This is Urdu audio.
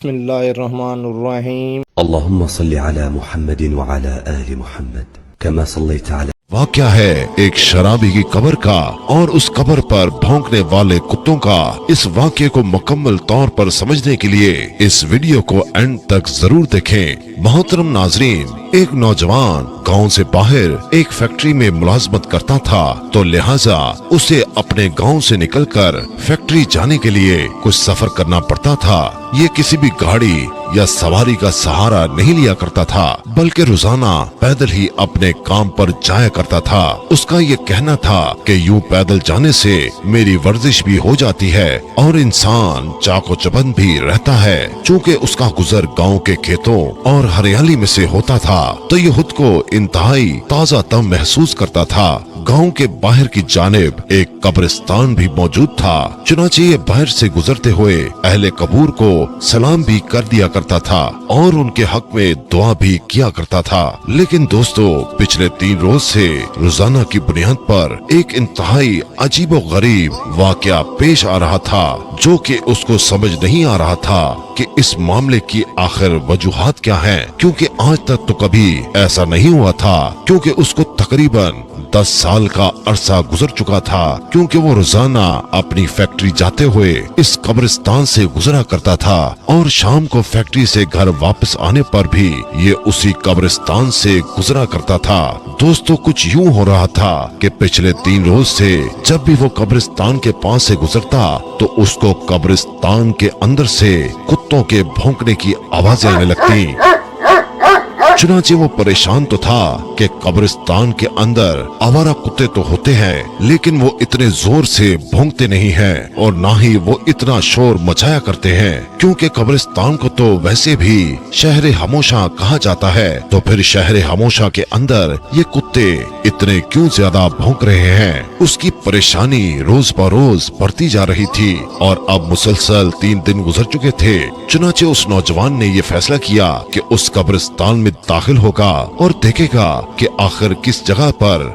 بسم اللہ الرحمن الرحیم۔ اللهم صل على محمد وعلى آل محمد كما صليت على واقعہ ہے ایک شرابی کی قبر کا اور اس قبر پر بھونکنے والے کتوں کا۔ اس واقعے کو مکمل طور پر سمجھنے کے لیے اس ویڈیو کو اینڈ تک ضرور دیکھیں۔ محترم ناظرین، ایک نوجوان گاؤں سے باہر ایک فیکٹری میں ملازمت کرتا تھا، تو لہٰذا اسے اپنے گاؤں سے نکل کر فیکٹری جانے کے لیے کچھ سفر کرنا پڑتا تھا۔ یہ کسی بھی گاڑی یا سواری کا سہارا نہیں لیا کرتا تھا، بلکہ روزانہ پیدل ہی اپنے کام پر جایا کرتا تھا۔ اس کا یہ کہنا تھا کہ یوں پیدل جانے سے میری ورزش بھی ہو جاتی ہے اور انسان چاق و چبند بھی رہتا ہے۔ چونکہ اس کا گزر گاؤں کے کھیتوں اور ہریالی میں سے ہوتا تھا، تو یہ خود کو انتہائی تازہ تم محسوس کرتا تھا۔ گاؤں کے باہر کی جانب ایک قبرستان بھی موجود تھا، چنانچہ یہ باہر سے گزرتے ہوئے اہل قبور کو سلام بھی کر دیا کرتا تھا اور ان کے حق میں دعا بھی کیا کرتا تھا۔ لیکن دوستو، پچھلے 3 روز سے روزانہ کی بنیاد پر ایک انتہائی عجیب و غریب واقعہ پیش آ رہا تھا، جو کہ اس کو سمجھ نہیں آ رہا تھا کہ اس معاملے کی آخر وجوہات کیا ہیں، کیونکہ آج تک تو کبھی ایسا نہیں ہوا تھا، کیونکہ اس کو تقریباً 10 سال کا عرصہ گزر چکا تھا، کیونکہ وہ روزانہ اپنی فیکٹری جاتے ہوئے اس قبرستان سے گزرا کرتا تھا اور شام کو فیکٹری سے گھر واپس آنے پر بھی یہ اسی قبرستان سے گزرا کرتا تھا۔ دوستو، کچھ یوں ہو رہا تھا کہ پچھلے 3 روز سے جب بھی وہ قبرستان کے پاس سے گزرتا تو اس کو قبرستان کے اندر سے کتوں کے بھونکنے کی آوازیں آنے لگتی۔ چنانچہ وہ پریشان تو تھا کہ قبرستان کے اندر آوارہ کتے تو ہوتے ہیں، لیکن وہ اتنے زور سے بھونکتے نہیں ہیں اور نہ ہی وہ اتنا شور مچایا کرتے ہیں، کیونکہ قبرستان کو تو ویسے بھی شہر خاموشہ کہا جاتا ہے، تو پھر شہر خاموشہ کے اندر یہ کتے اتنے کیوں زیادہ بھونک رہے ہیں؟ اس کی پریشانی روز بروز بڑھتی جا رہی تھی اور اب مسلسل 3 دن گزر چکے تھے۔ چنانچہ اس نوجوان نے یہ فیصلہ کیا کہ اس قبرستان میں داخل ہوگا اور دیکھے گا کہ آخر کس جگہ پر